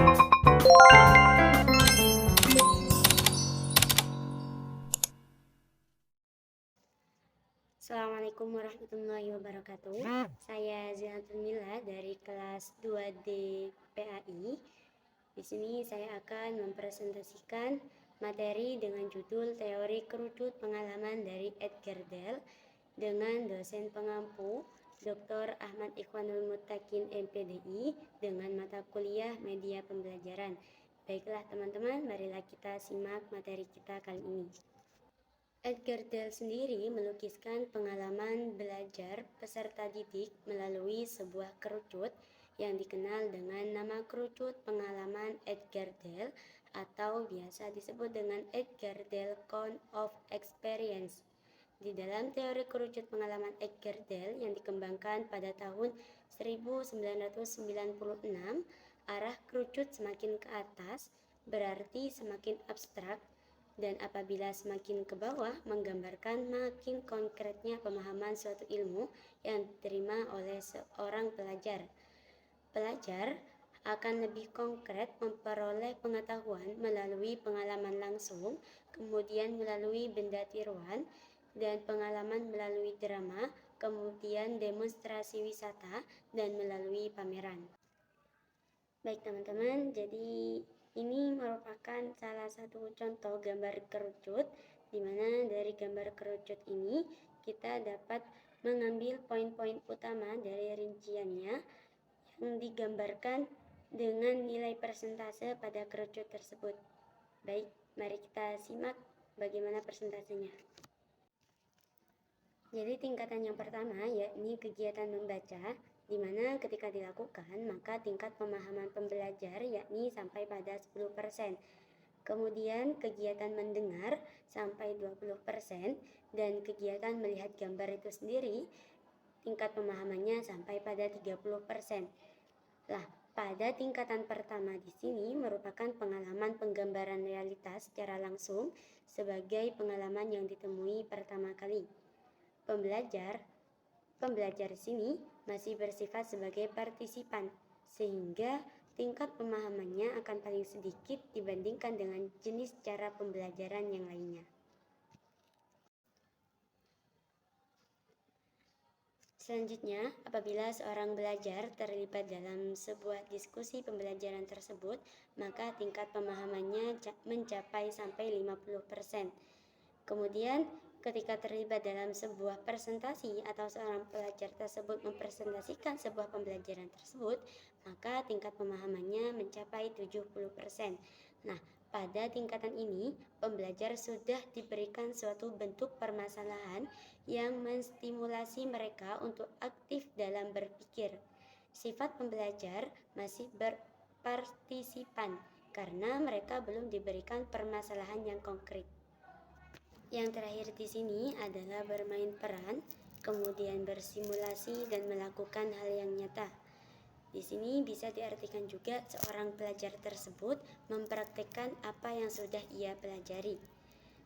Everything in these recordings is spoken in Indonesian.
Assalamualaikum warahmatullahi wabarakatuh. Saya Zinatul Mila dari kelas 2D PAI. Di sini saya akan mempresentasikan materi dengan judul Teori Kerucut Pengalaman dari Edgar Dell dengan dosen pengampu Dr. Ahmad Ikhwanul Muttaqin MPDI dengan mata kuliah Media Pembelajaran. Baiklah teman-teman, marilah kita simak materi kita kali ini. Edgar Dell sendiri melukiskan pengalaman belajar peserta didik melalui sebuah kerucut yang dikenal dengan nama kerucut pengalaman Edgar Dell atau biasa disebut dengan Edgar Dell Count of Experience. Di dalam teori kerucut pengalaman Edgar Dell yang dikembangkan pada tahun 1996, arah kerucut semakin ke atas berarti semakin abstrak, dan apabila semakin ke bawah menggambarkan makin konkretnya pemahaman suatu ilmu yang diterima oleh seorang pelajar. Pelajar akan lebih konkret memperoleh pengetahuan melalui pengalaman langsung, kemudian melalui benda tiruan, dan pengalaman melalui drama, kemudian demonstrasi wisata, dan melalui pameran. Baik teman-teman, jadi ini merupakan salah satu contoh gambar kerucut, di mana dari gambar kerucut ini kita dapat mengambil poin-poin utama dari rinciannya yang digambarkan dengan nilai persentase pada kerucut tersebut. Baik, mari kita simak bagaimana persentasenya. Jadi tingkatan yang pertama yakni kegiatan membaca, di mana ketika dilakukan maka tingkat pemahaman pembelajar yakni sampai pada 10%. Kemudian kegiatan mendengar sampai 20% dan kegiatan melihat gambar itu sendiri tingkat pemahamannya sampai pada 30%. Lah, pada tingkatan pertama di sini merupakan pengalaman penggambaran realitas secara langsung sebagai pengalaman yang ditemui pertama kali. Pembelajar di sini masih bersifat sebagai partisipan, sehingga tingkat pemahamannya akan paling sedikit dibandingkan dengan jenis cara pembelajaran yang lainnya. Selanjutnya, apabila seorang belajar terlibat dalam sebuah diskusi pembelajaran tersebut, maka tingkat pemahamannya mencapai sampai 50%. Kemudian, ketika terlibat dalam sebuah presentasi atau seorang pelajar tersebut mempresentasikan sebuah pembelajaran tersebut, maka tingkat pemahamannya mencapai 70%. Nah, pada tingkatan ini, pembelajar sudah diberikan suatu bentuk permasalahan yang menstimulasi mereka untuk aktif dalam berpikir. Sifat pembelajar masih berpartisipan karena mereka belum diberikan permasalahan yang konkret. Yang terakhir di sini adalah bermain peran, kemudian bersimulasi dan melakukan hal yang nyata. Di sini bisa diartikan juga seorang pelajar tersebut mempraktikkan apa yang sudah ia pelajari.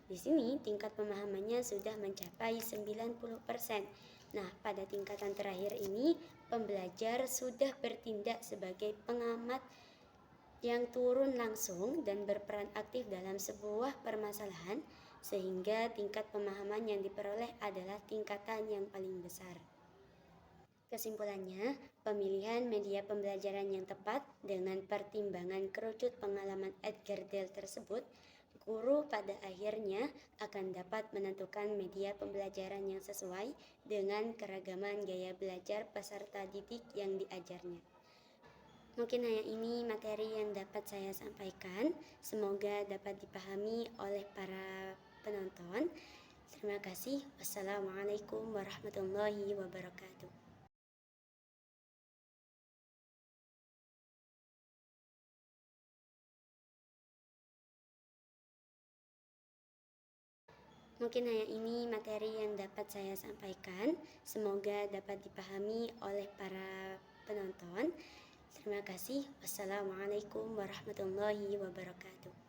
Di sini tingkat pemahamannya sudah mencapai 90%. Nah, pada tingkatan terakhir ini pembelajar sudah bertindak sebagai pengamat yang turun langsung dan berperan aktif dalam sebuah permasalahan, sehingga tingkat pemahaman yang diperoleh adalah tingkatan yang paling besar. Kesimpulannya, pemilihan media pembelajaran yang tepat dengan pertimbangan kerucut pengalaman Edgar Dell tersebut, guru pada akhirnya akan dapat menentukan media pembelajaran yang sesuai dengan keragaman gaya belajar peserta didik yang diajarnya. Mungkin hanya ini materi yang dapat saya sampaikan. Semoga dapat dipahami oleh para penonton. Terima kasih. Wassalamualaikum warahmatullahi wabarakatuh. Mungkin hanya ini materi yang dapat saya sampaikan. Semoga dapat dipahami oleh para penonton. Terima kasih. Wassalamualaikum warahmatullahi wabarakatuh.